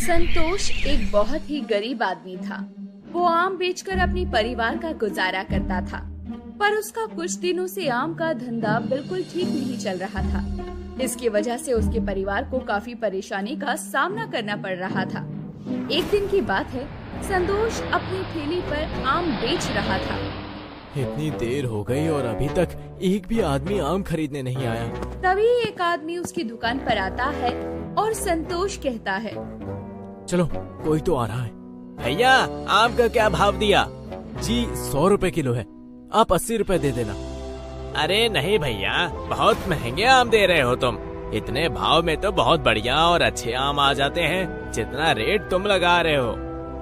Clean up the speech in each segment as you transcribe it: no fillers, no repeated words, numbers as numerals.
संतोष एक बहुत ही गरीब आदमी था। वो आम बेचकर अपने परिवार का गुजारा करता था, पर उसका कुछ दिनों से आम का धंधा बिल्कुल ठीक नहीं चल रहा था। इसकी वजह से उसके परिवार को काफी परेशानी का सामना करना पड़ रहा था। एक दिन की बात है, संतोष अपनी ठेली पर आम बेच रहा था। इतनी देर हो गई और अभी तक एक भी आदमी आम खरीदने नहीं आया। तभी एक आदमी उसकी दुकान पर आता है और संतोष कहता है, चलो कोई तो आ रहा है। भैया, आम का क्या भाव दिया? जी 100 रुपए किलो है, आप 80 रुपए दे देना। अरे नहीं भैया, बहुत महंगे आम दे रहे हो तुम। इतने भाव में तो बहुत बढ़िया और अच्छे आम आ जाते हैं, जितना रेट तुम लगा रहे हो।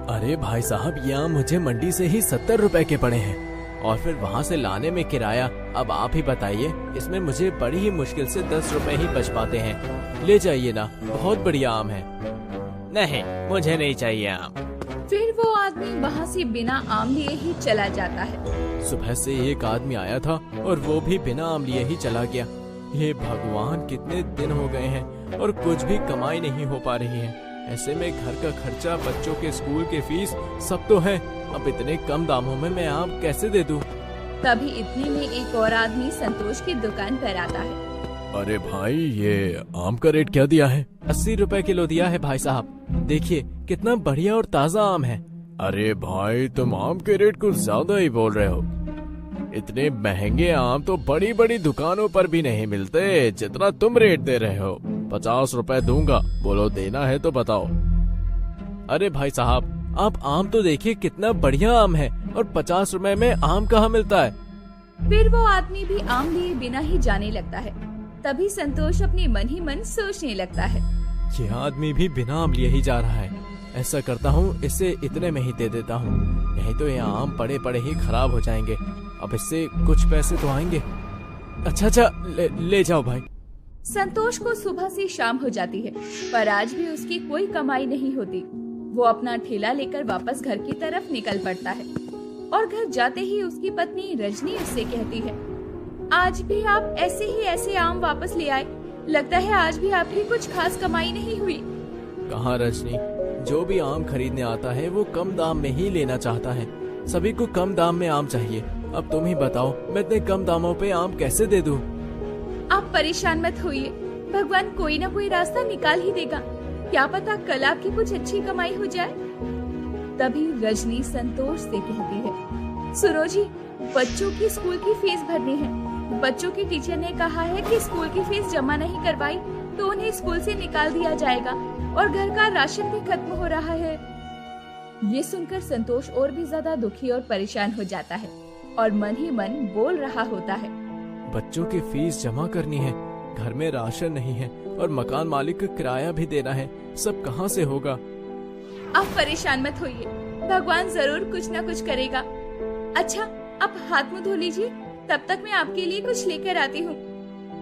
अरे भाई साहब, ये आम मुझे मंडी से ही 70 रुपए के पड़े हैं और फिर वहाँ से लाने में किराया। अब आप ही बताइए, इसमें मुझे बड़ी ही मुश्किल से 10 रुपए ही बच पाते हैं। ले जाइए ना, बहुत बढ़िया आम है। नहीं, मुझे नहीं चाहिए आम। फिर वो आदमी वहाँ से बिना आम लिए ही चला जाता है। सुबह से एक आदमी आया था और वो भी बिना आम लिए ही चला गया। ये भगवान, कितने दिन हो गए हैं और कुछ भी कमाई नहीं हो पा रही है। ऐसे में घर का खर्चा, बच्चों के स्कूल के फीस सब तो है। अब इतने कम दामों में मैं आम कैसे दे दूं? तभी इतने में एक और आदमी संतोष की दुकान पर आता है। अरे भाई, ये आम का रेट क्या दिया है? 80 रुपए किलो दिया है भाई साहब। देखिए कितना बढ़िया और ताज़ा आम है। अरे भाई, तुम आम के रेट कुछ ज्यादा ही बोल रहे हो। इतने महंगे आम तो बड़ी बड़ी दुकानों पर भी नहीं मिलते जितना तुम रेट दे रहे हो। 50 रुपए दूंगा, बोलो देना है तो बताओ। अरे भाई साहब, आप आम तो देखिए कितना बढ़िया आम है और 50 रुपए में आम कहाँ मिलता है? फिर वो आदमी भी आम लिए बिना ही जाने लगता है। तभी संतोष अपने मन ही मन सोचने लगता है, ये आदमी भी बिना आम लिए ही जा रहा है। ऐसा करता हूँ, इसे इतने में ही दे देता हूँ, नहीं तो ये आम पड़े पड़े ही खराब हो जाएंगे। अब इससे कुछ पैसे तो आएंगे। अच्छा, ले जाओ भाई। संतोष को सुबह से शाम हो जाती है, पर आज भी उसकी कोई कमाई नहीं होती। वो अपना ठेला लेकर वापस घर की तरफ निकल पड़ता है और घर जाते ही उसकी पत्नी रजनी उससे कहती है, आज भी आप ऐसे आम वापस ले आए। लगता है आज भी आपकी कुछ खास कमाई नहीं हुई। कहाँ रजनी, जो भी आम खरीदने आता है वो कम दाम में ही लेना चाहता है। सभी को कम दाम में आम चाहिए। अब तुम ही बताओ, मैं इतने कम दामों पे आम कैसे दे दूं? आप परेशान मत होइए, भगवान कोई ना कोई रास्ता निकाल ही देगा। क्या पता कल आपकी कुछ अच्छी कमाई हो जाए। तभी रजनी संतोष से कहती है, सुनो जी, बच्चों की स्कूल की फीस भरनी है। बच्चों की टीचर ने कहा है कि स्कूल की फीस जमा नहीं करवाई तो उन्हें स्कूल से निकाल दिया जाएगा और घर का राशन भी खत्म हो रहा है। ये सुनकर संतोष और भी ज्यादा दुखी और परेशान हो जाता है और मन ही मन बोल रहा होता है, बच्चों की फीस जमा करनी है, घर में राशन नहीं है और मकान मालिक को किराया भी देना है। सब कहाँ से होगा? आप परेशान मत होइए, भगवान जरूर कुछ न कुछ करेगा। अच्छा, आप हाथ मुंह धो लीजिए, तब तक मैं आपके लिए कुछ लेकर आती हूँ।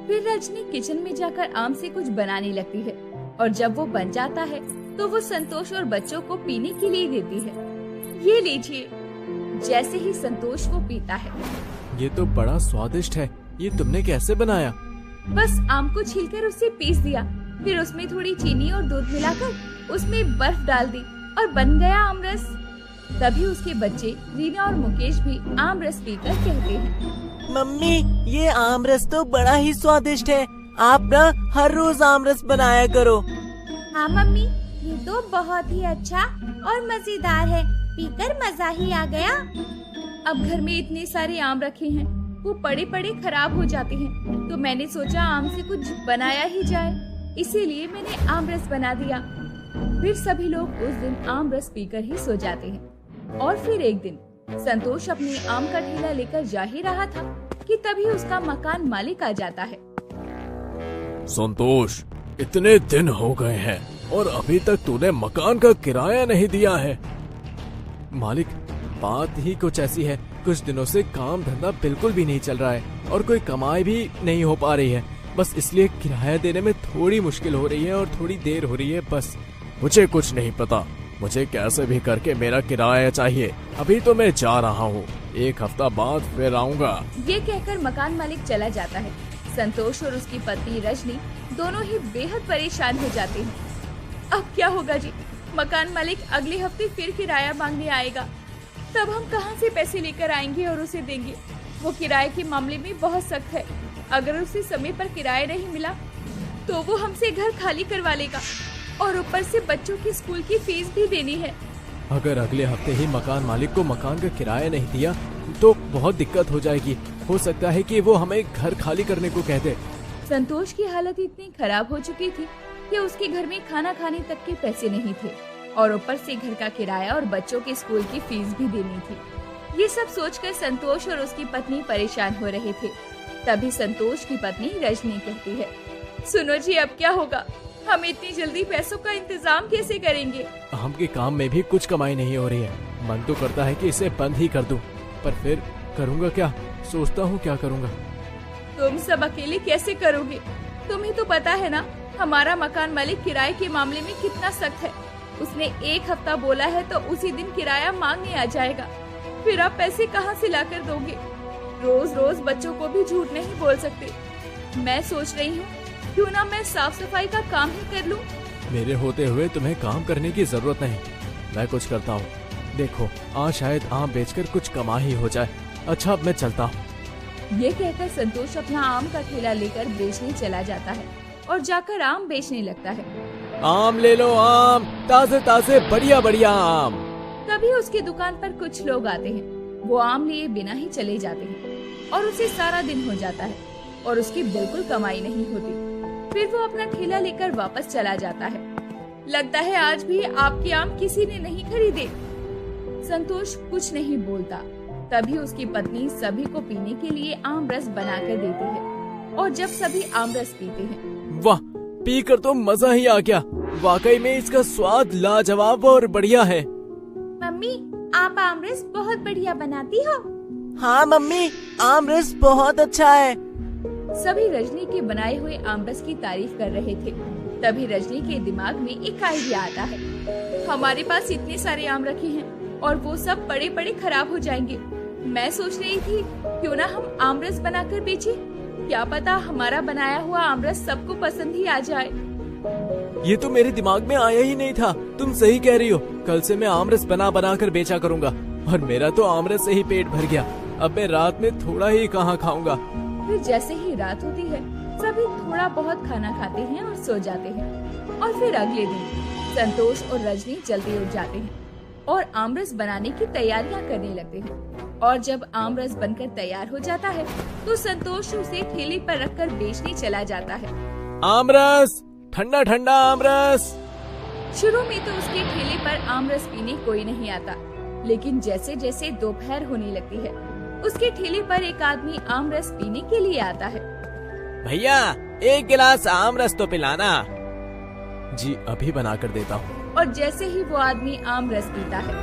फिर रजनी किचन में जाकर आम से कुछ बनाने लगती है और जब वो बन जाता है तो वो संतोष और बच्चों को पीने के लिए देती है। ये लीजिए। जैसे ही संतोष वो पीता है, ये तो बड़ा स्वादिष्ट है। ये तुमने कैसे बनाया? बस आम को छीलकर उसे पीस दिया, फिर उसमें थोड़ी चीनी और दूध मिलाकर उसमें बर्फ डाल दी और बन गया आमरस। तभी उसके बच्चे रीना और मुकेश भी आमरस पीकर कहते हैं, मम्मी, ये आमरस तो बड़ा ही स्वादिष्ट है। आप ना हर रोज आमरस बनाया करो। हाँ मम्मी, ये तो बहुत ही अच्छा और मजेदार है, पीकर मजा ही आ गया। अब घर में इतने सारे आम रखे हैं, वो पड़े पड़े खराब हो जाते हैं, तो मैंने सोचा आम से कुछ बनाया ही जाए, इसीलिए मैंने आमरस बना दिया। फिर सभी लोग उस दिन आमरस पीकर ही सो जाते हैं। और फिर एक दिन संतोष अपने आम का ठेला लेकर जा ही रहा था कि तभी उसका मकान मालिक आ जाता है। संतोष, इतने दिन हो गए हैं और अभी तक तूने मकान का किराया नहीं दिया है। मालिक, बात ही कुछ ऐसी है, कुछ दिनों से काम धंधा बिल्कुल भी नहीं चल रहा है और कोई कमाई भी नहीं हो पा रही है। बस इसलिए किराया देने में थोड़ी मुश्किल हो रही है और थोड़ी देर हो रही है। बस मुझे कुछ नहीं पता, मुझे कैसे भी करके मेरा किराया चाहिए। अभी तो मैं जा रहा हूँ, 1 हफ्ता बाद फिर आऊँगा। ये कहकर मकान मालिक चला जाता है। संतोष और उसकी पत्नी रजनी दोनों ही बेहद परेशान हो जाते हैं। अब क्या होगा जी, मकान मालिक अगले हफ्ते फिर किराया मांगने आएगा। तब हम कहाँ से पैसे लेकर आएंगे और उसे देंगे? वो किराए के मामले में बहुत सख्त है। अगर उसे समय पर किराया नहीं मिला तो वो हमसे घर खाली करवा लेगा और ऊपर से बच्चों की स्कूल की फीस भी देनी है। अगर अगले हफ्ते ही मकान मालिक को मकान का किराया नहीं दिया तो बहुत दिक्कत हो जाएगी। हो सकता है कि वो हमें घर खाली करने को कह दे। संतोष की हालत इतनी खराब हो चुकी थी कि उसके घर में खाना खाने तक के पैसे नहीं थे और ऊपर से घर का किराया और बच्चों के स्कूल की फीस भी देनी थी। ये सब सोचकर संतोष और उसकी पत्नी परेशान हो रहे थे। तभी संतोष की पत्नी रजनी कहती है, सुनो जी, अब क्या होगा? हम इतनी जल्दी पैसों का इंतजाम कैसे करेंगे? हम के काम में भी कुछ कमाई नहीं हो रही है। मन तो करता है कि इसे बंद ही कर दूं, पर फिर करूँगा क्या? सोचता हूँ क्या करूँगा। तुम सब अकेले कैसे करोगे? तुम्हें तो पता है ना, हमारा मकान मालिक किराए के मामले में कितना सख्त है। उसने 1 हफ्ता बोला है तो उसी दिन किराया मांगने आ जाएगा। फिर आप पैसे कहाँ से लाकर दोगे? रोज रोज बच्चों को भी झूठ नहीं बोल सकते। मैं सोच रही हूँ क्यों ना मैं साफ सफाई का काम ही कर लूँ। मेरे होते हुए तुम्हें काम करने की जरूरत नहीं, मैं कुछ करता हूँ। देखो, आज शायद आम बेचकर कुछ कमा ही हो जाए। अच्छा, अब मैं चलता हूँ। ये कहकर संतोष अपना आम का ठेला लेकर बेचने चला जाता है और जाकर आम बेचने लगता है। आम ले लो, आम ताजे ताजे बढ़िया बढ़िया आम। तभी उसकी दुकान पर कुछ लोग आते हैं। वो आम लिए बिना ही चले जाते हैं और उसे सारा दिन हो जाता है और उसकी बिल्कुल कमाई नहीं होती। फिर वो अपना ठेला लेकर वापस चला जाता है। लगता है आज भी आपके आम किसी ने नहीं खरीदे। संतोष कुछ नहीं बोलता। तभी उसकी पत्नी सभी को पीने के लिए आम रस बनाकर देती है और जब सभी आम रस पीते हैं, वाह, पीकर तो मजा ही आ गया। वाकई में इसका स्वाद लाजवाब और बढ़िया है। मम्मी, आप आम रस बहुत बढ़िया बनाती हो। हाँ मम्मी, आम रस बहुत अच्छा है। सभी रजनी के बनाए हुए आम रस की तारीफ कर रहे थे। तभी रजनी के दिमाग में एक आइडिया आता है। हमारे पास इतने सारे आम रखे हैं और वो सब बड़े बड़े खराब हो जाएंगे। मैं सोच रही थी क्यों ना हम आम रस बनाकर बेचें। क्या पता हमारा बनाया हुआ आम रस सबको पसंद ही आ जाए। ये तो मेरे दिमाग में आया ही नहीं था। तुम सही कह रही हो। कल से मैं आम रस बना बना कर बेचा करूँगा और मेरा तो आम रस से ही पेट भर गया। अब मैं रात में थोड़ा ही कहाँ खाऊंगा। फिर जैसे ही रात होती है, सभी थोड़ा बहुत खाना खाते हैं और सो जाते हैं। और फिर अगले दिन संतोष और रजनी जल्दी उठ जाते हैं और आमरस बनाने की तैयारियां करने लगते हैं। और जब आमरस बनकर तैयार हो जाता है तो संतोष उसे ठेले पर रखकर बेचने चला जाता है। आमरस, ठंडा ठंडा आमरस। शुरू में तो उसके ठेले पर आमरस पीने कोई नहीं आता, लेकिन जैसे जैसे दोपहर होने लगती है, उसके ठेले पर एक आदमी आमरस पीने के लिए आता है। भैया, 1 गिलास आमरस तो पिलाना। जी, अभी बना कर देता हूँ। और जैसे ही वो आदमी आमरस पीता है,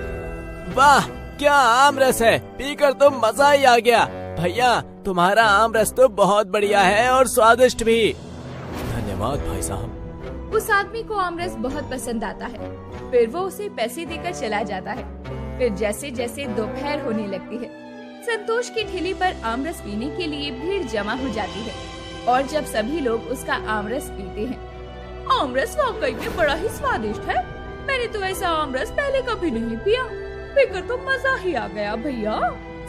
वाह, क्या आमरस है! पीकर तो मजा ही आ गया। भैया, तुम्हारा आमरस तो बहुत बढ़िया है और स्वादिष्ट भी। धन्यवाद भाई साहब। उस आदमी को आमरस बहुत पसंद आता है। फिर वो उसे पैसे देकर चला जाता है। फिर जैसे जैसे दोपहर होने लगती है, संतोष के ठेले पर आमरस पीने के लिए भीड़ जमा हो जाती है। और जब सभी लोग उसका आमरस पीते हैं, आमरस वाकई में बड़ा ही स्वादिष्ट है। मैंने तो ऐसा आमरस पहले कभी नहीं पिया। पीकर तो मजा ही आ गया भैया।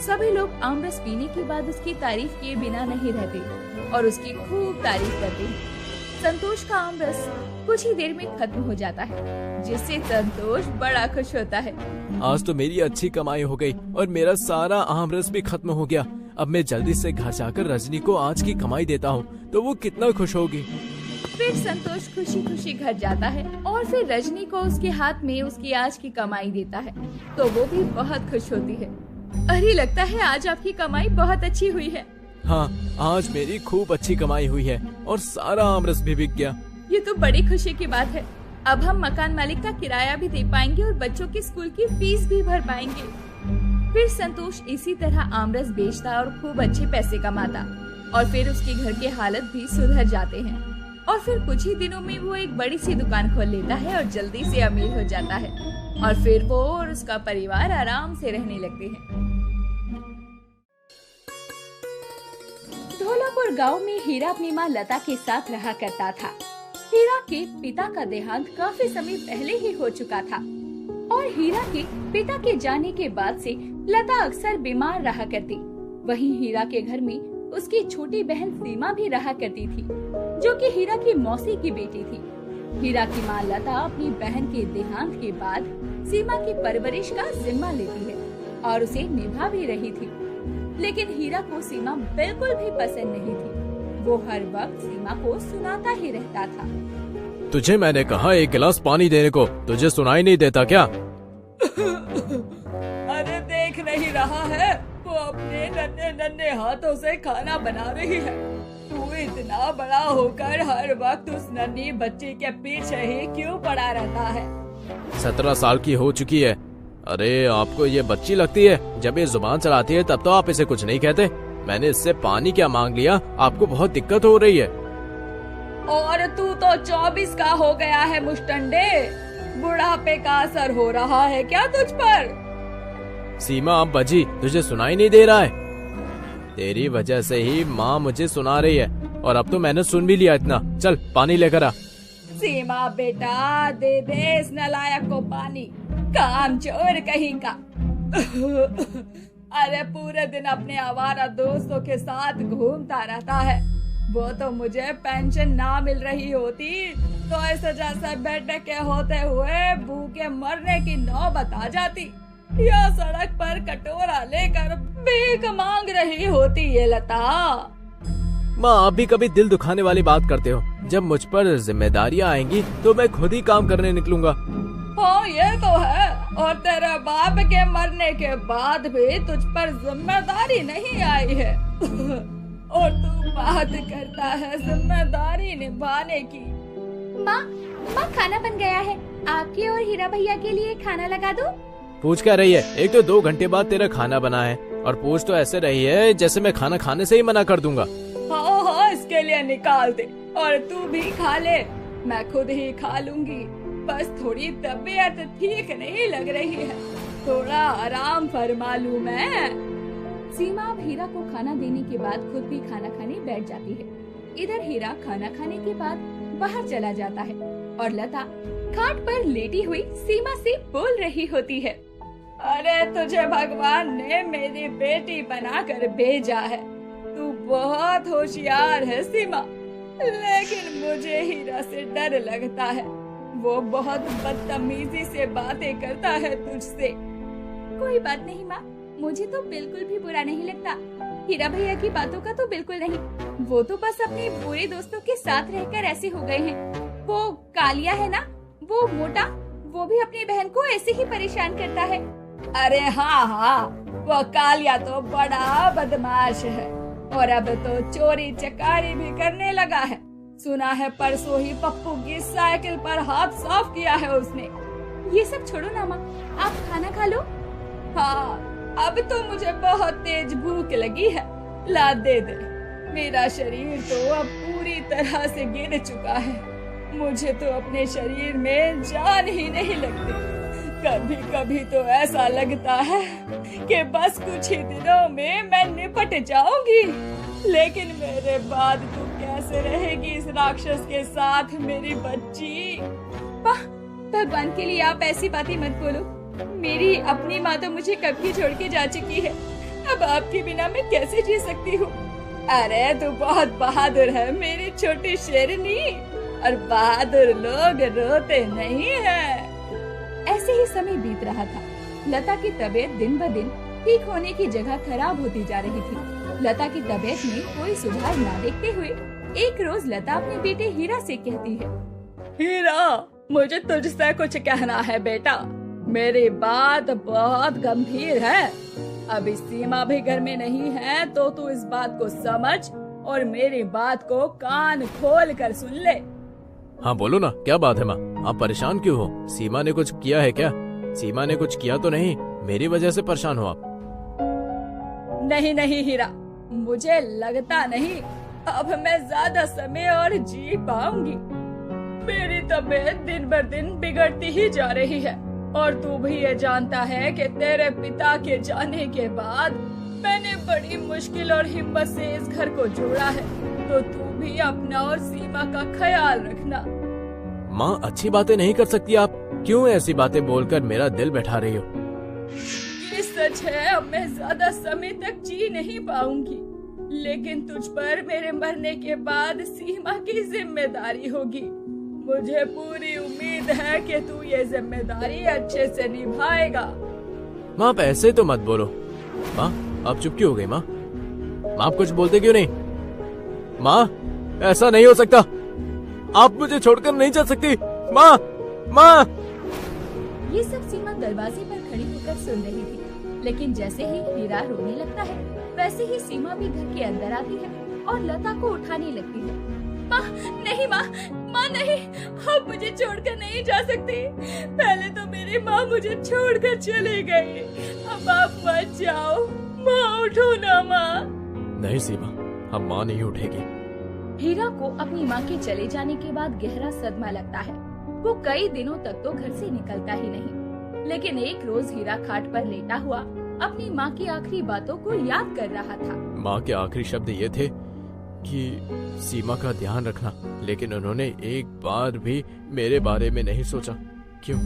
सभी लोग आमरस पीने के बाद उसकी तारीफ किए बिना नहीं रहते और उसकी खूब तारीफ करते हैं। संतोष का आमरस कुछ ही देर में खत्म हो जाता है, जिससे संतोष बड़ा खुश होता है। आज तो मेरी अच्छी कमाई हो गई और मेरा सारा आमरस भी खत्म हो गया। अब मैं जल्दी से घर जाकर रजनी को आज की कमाई देता हूँ तो वो कितना खुश होगी। फिर संतोष खुशी खुशी घर जाता है और फिर रजनी को उसके हाथ में उसकी आज की कमाई देता है तो वो भी बहुत खुश होती है। अरे, लगता है आज आपकी कमाई बहुत अच्छी हुई है। हाँ, आज मेरी खूब अच्छी कमाई हुई है और सारा आमरस भी बिक गया। ये तो बड़ी खुशी की बात है। अब हम मकान मालिक का किराया भी दे पाएंगे और बच्चों के स्कूल की फीस भी भर पाएंगे। फिर संतोष इसी तरह आमरस बेचता और खूब अच्छे पैसे कमाता और फिर उसके घर के हालत भी सुधर जाते हैं। और फिर कुछ ही दिनों में वो एक बड़ी सी दुकान खोल लेता है और जल्दी से अमीर हो जाता है। और फिर वो और उसका परिवार आराम से रहने लगते हैं। धौलापुर गांव में हीरा अपनी माँ लता के साथ रहा करता था। हीरा के पिता का देहांत काफी समय पहले ही हो चुका था और हीरा के पिता के जाने के बाद से लता अक्सर बीमार रहा करती। वहीं हीरा के घर में उसकी छोटी बहन सीमा भी रहा करती थी, जो कि हीरा की मौसी की बेटी थी। हीरा की मां लता अपनी बहन के देहांत के बाद सीमा की परवरिश का जिम्मा लेती है और उसे निभा भी रही थी। लेकिन हीरा को सीमा बिल्कुल भी पसंद नहीं थी। वो हर वक्त सीमा को सुनाता ही रहता था। तुझे मैंने कहा एक गिलास पानी देने को, तुझे सुनाई नहीं देता क्या? अरे देख नहीं रहा है, वो अपने नन्हे नन्हे हाथों से खाना बना रही है। तू इतना बड़ा होकर हर वक्त उस नन्ही बच्ची के पीछे ही क्यों पड़ा रहता है? 17 साल की हो चुकी है। अरे आपको ये बच्ची लगती है? जब ये जुबान चलाती है तब तो आप इसे कुछ नहीं कहते। मैंने इससे पानी क्या मांग लिया, आपको बहुत दिक्कत हो रही है। और तू तो 24 का हो गया है मुस्टंडे, बुढ़ापे का असर हो रहा है क्या तुझ पर? सीमा अब बजी, तुझे सुनाई नहीं दे रहा है? तेरी वजह से ही माँ मुझे सुना रही है और अब तो मैंने सुन भी लिया इतना। चल पानी लेकर आ। सीमा बेटा, दे दे इस नालायक को पानी, कामचोर कहीं का। अरे पूरे दिन अपने आवारा दोस्तों के साथ घूमता रहता है। वो तो मुझे पेंशन ना मिल रही होती तो ऐसे जैसे बेटे के होते हुए भूखे मरने की नौबत आ जाती, या सड़क पर कटोरा लेकर भीख मांग रही होती ये लता। माँ आप भी कभी दिल दुखाने वाली बात करते हो। जब मुझ पर जिम्मेदारियाँ आएंगी तो मैं खुद ही काम करने निकलूंगा। हाँ ये तो है, और तेरे बाप के मरने के बाद भी तुझ पर जिम्मेदारी नहीं आई है। और तू बात करता है जिम्मेदारी निभाने की। माँ खाना बन गया है, आपके और हीरा भैया के लिए खाना लगा दूं? पूछ क्या रही है? एक तो 2 घंटे बाद तेरा खाना बना है और पूछ तो ऐसे रही है जैसे मैं खाना खाने से ही मना कर दूंगा। हाँ इसके लिए निकाल दे और तू भी खा ले, मैं खुद ही खा लूंगी। बस थोड़ी तबीयत ठीक नहीं लग रही है, थोड़ा आराम फरमा लूं मैं। सीमा अब हीरा को खाना देने के बाद खुद भी खाना खाने बैठ जाती है। इधर हीरा खाना खाने के बाद बाहर चला जाता है और लता खाट पर लेटी हुई सीमा से बोल रही होती है। अरे तुझे भगवान ने मेरी बेटी बनाकर भेजा है, तू बहुत होशियार है सीमा, लेकिन मुझे हीरा से डर लगता है। वो बहुत बदतमीजी से बातें करता है तुझसे। कोई बात नहीं माँ, मुझे तो बिल्कुल भी बुरा नहीं लगता। हीरा भैया की बातों का तो बिल्कुल नहीं, वो तो बस अपने बुरे दोस्तों के साथ रहकर ऐसे हो गए हैं। वो कालिया है ना, वो मोटा, वो भी अपनी बहन को ऐसे ही परेशान करता है। अरे हाँ, वो कालिया तो बड़ा बदमाश है और अब तो चोरी चकारी भी करने लगा है। सुना है परसों ही पप्पू की साइकिल पर हाथ साफ किया है उसने। ये सब छोड़ो ना माँ, आप खाना खा लो। हाँ अब तो मुझे बहुत तेज भूख लगी है, ला दे दे। मेरा शरीर तो अब पूरी तरह से गिर चुका है, मुझे तो अपने शरीर में जान ही नहीं लगती। कभी कभी तो ऐसा लगता है कि बस कुछ ही दिनों में मैं निपट जाऊंगी, लेकिन मेरे बाद तू कैसे रहेगी इस राक्षस के साथ मेरी बच्ची? भगवान के लिए आप ऐसी बातें मत बोलो। मेरी अपनी माँ तो मुझे कब की छोड़ के जा चुकी है, अब आपके बिना मैं कैसे जी सकती हूँ? अरे तू बहुत बहादुर है मेरी छोटी शेरनी, और बहादुर लोग रोते नहीं हैं। ऐसे ही समय बीत रहा था। लता की तबीयत दिन ब दिन ठीक होने की जगह खराब होती जा रही थी। लता की तबीयत में कोई सुधार न देखते हुए एक रोज लता अपने बेटे हीरा से कहती है, हीरा मुझे तुझसे कुछ कहना है बेटा, मेरी बात बहुत गंभीर है। अभी सीमा भी घर में नहीं है तो तू इस बात को समझ और मेरी बात को कान खोल कर सुन ले। हाँ बोलो ना, क्या बात है माँ? आप परेशान क्यों हो? सीमा ने कुछ किया है क्या? सीमा ने कुछ किया तो नहीं, मेरी वजह से परेशान हो आप? नहीं हीरा, मुझे लगता नहीं अब मैं ज्यादा समय और जी पाऊंगी। मेरी तबीयत दिन ब दिन बिगड़ती ही जा रही है और तू भी ये जानता है कि तेरे पिता के जाने के बाद मैंने बड़ी मुश्किल और हिम्मत से इस घर को जोड़ा है, तो तू भी अपना और सीमा का ख्याल रखना। माँ अच्छी बातें नहीं कर सकती आप? क्यों ऐसी बातें बोलकर मेरा दिल बैठा रही हो? ये सच है, अब मैं ज्यादा समय तक जी नहीं पाऊंगी, लेकिन तुझ पर मेरे मरने के बाद सीमा की जिम्मेदारी होगी। मुझे पूरी उम्मीद है कि तू ये जिम्मेदारी अच्छे से निभाएगा। माँ आप ऐसे तो मत बोलो। माँ आप चुप क्यों हो गई? माँ आप कुछ बोलते क्यों नहीं? माँ ऐसा नहीं हो सकता, आप मुझे छोड़कर नहीं चल सकती। माँ माँ। ये सब सीमा दरवाजे पर खड़ी होकर सुन रही थी, लेकिन जैसे ही हीरा रोने लगता है वैसे ही सीमा भी घर के अंदर आती है और लता को उठाने लगती है। माँ नहीं, माँ नहीं, आप मुझे छोड़कर नहीं जा सकती। पहले तो मेरी माँ मुझे छोड़कर चली गई, अब आप मत जाओ। माँ उठो ना माँ। नहीं सीमा, हम माँ नहीं उठेगी। हीरा को अपनी माँ के चले जाने के बाद गहरा सदमा लगता है। वो कई दिनों तक तो घर से निकलता ही नहीं, लेकिन एक रोज हीरा खाट पर लेटा हुआ अपनी माँ की आखिरी बातों को याद कर रहा था। माँ के आखिरी शब्द ये थे कि सीमा का ध्यान रखना, लेकिन उन्होंने एक बार भी मेरे बारे में नहीं सोचा। क्यों?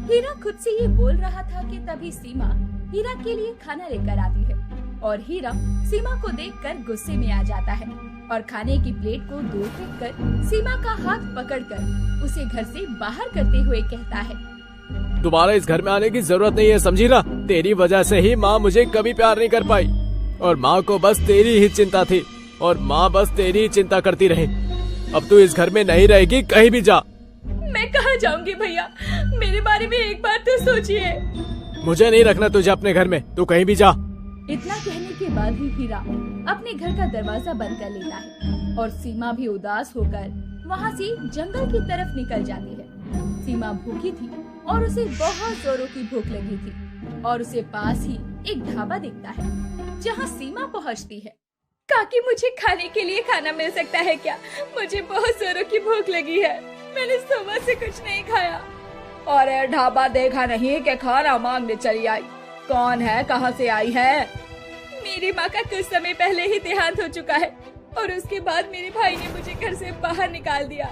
हीरा खुद से ये बोल रहा था कि तभी सीमा हीरा के लिए खाना लेकर आती है और हीरा सीमा को देखकर गुस्से में आ जाता है और खाने की प्लेट को दूर फेंककर सीमा का हाथ पकड़कर उसे घर से बाहर करते हुए कहता है, दोबारा इस घर में आने की जरूरत नहीं है, समझी ना? तेरी वजह से ही माँ मुझे कभी प्यार नहीं कर पाई और माँ को बस तेरी ही चिंता थी और माँ बस तेरी ही चिंता करती रही। अब तू इस घर में नहीं रहेगी, कहीं भी जा। मैं कहाँ जाऊंगी भैया, मेरे बारे में एक बार तो सोचिए। मुझे नहीं रखना तुझे अपने घर में, तू कहीं भी जा। इतना कहने के बाद ही हीरा अपने घर का दरवाजा बंद कर लेता है और सीमा भी उदास होकर वहाँ से जंगल की तरफ निकल जाती है। सीमा भूखी थी और उसे बहुत जोरों की भूख लगी थी और उसे पास ही एक ढाबा दिखता है जहाँ सीमा पहुँचती है। काकी मुझे खाने के लिए खाना मिल सकता है क्या? मुझे बहुत जोरों की भूख लगी है, मैंने सुबह से कुछ नहीं खाया। और ढाबा देखा नहीं कि खाना मांगने चली आई? कौन है, कहाँ से आई है? मेरी माँ का कुछ समय पहले ही देहांत हो चुका है और उसके बाद मेरे भाई ने मुझे घर से बाहर निकाल दिया,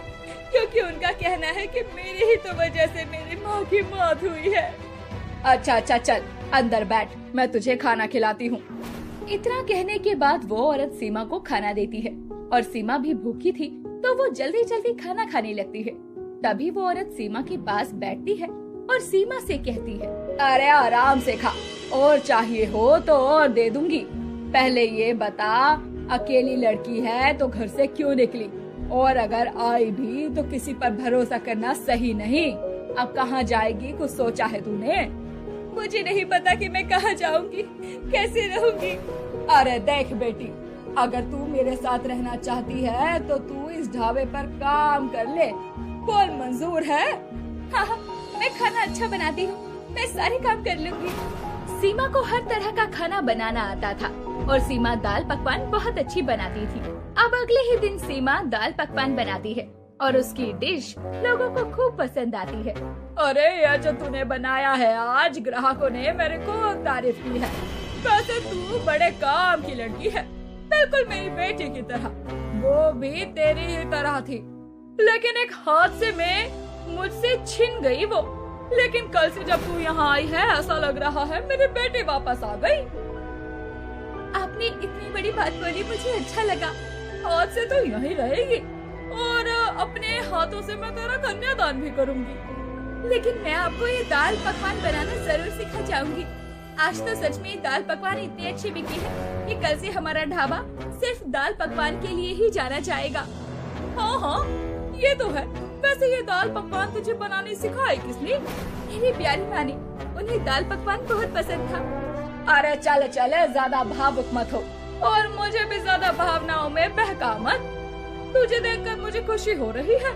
क्योंकि उनका कहना है कि मेरी ही तो वजह से मेरी माँ की मौत हुई है। अच्छा चल अंदर बैठ, मैं तुझे खाना खिलाती हूँ। इतना कहने के बाद वो औरत सीमा को खाना देती है और सीमा भी भूखी थी तो वो जल्दी जल्दी खाना खाने लगती है। तभी वो औरत सीमा के पास बैठती है और सीमा से कहती है, अरे आराम से खा, और चाहिए हो तो और दे दूंगी। पहले ये बता, अकेली लड़की है तो घर से क्यों निकली, और अगर आई भी तो किसी पर भरोसा करना सही नहीं। अब कहाँ जाएगी, कुछ सोचा है तूने? मुझे नहीं पता कि मैं कहाँ जाऊंगी, कैसे रहूंगी। अरे देख बेटी, अगर तू मेरे साथ रहना चाहती है तो तू इस ढाबे पर काम कर ले, बोल मंजूर है? हाँ, मैं खाना अच्छा बनाती हूँ, मैं सारे काम कर लूंगी। सीमा को हर तरह का खाना बनाना आता था और सीमा दाल पकवान बहुत अच्छी बनाती थी। अब अगले ही दिन सीमा दाल पकवान बनाती है और उसकी डिश लोगों को खूब पसंद आती है। अरे यह जो तूने बनाया है आज, ग्राहकों ने मेरे को तारीफ की है। वैसे तू बड़े काम की लड़की है, बिल्कुल मेरी बेटी की तरह। वो भी तेरी ही तरह थी, लेकिन एक हादसे में मुझसे छिन गई वो। लेकिन कल से जब तू यहाँ आई है ऐसा लग रहा है मेरी बेटी वापस आ गई। आपने इतनी बड़ी बात बोली, मुझे अच्छा लगा। आज से तो यहीं रहेगी और अपने हाथों से मैं तेरा कन्यादान भी करूंगी। लेकिन मैं आपको ये दाल पकवान बनाना जरूर सिखा जाऊंगी। आज तो सच में दाल पकवान इतनी अच्छी बिकी है कि कल से हमारा ढाबा सिर्फ दाल पकवान के लिए ही जाना चाहेगा। हाँ, ये तो है। वैसे ये दाल पकवान तुझे बनाने सिखाए किसने? मेरी प्यारी माँ ने, उन्हें दाल पकवान बहुत पसंद था। अरे चल ज्यादा भावुक मत हो और मुझे भी ज्यादा भावनाओं में बहका मत। तुझे देखकर मुझे खुशी हो रही है।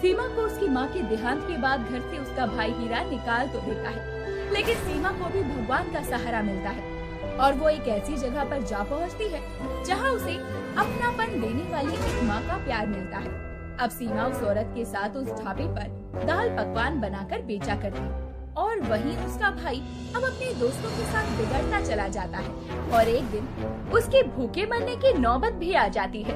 सीमा को उसकी माँ के देहांत के बाद घर से उसका भाई हीरा निकाल तो देता है, लेकिन सीमा को भी भगवान का सहारा मिलता है और वो एक ऐसी जगह पर जा पहुँचती है जहाँ उसे अपनापन देने वाली एक माँ का प्यार मिलता है। अब सीमा उस औरत के साथ उस ढाबे पर दाल पकवान बनाकर बेचा करती और वहीं उसका भाई अब अपने दोस्तों के साथ बिगड़ता चला जाता है और एक दिन उसके भूखे मरने की नौबत भी आ जाती है।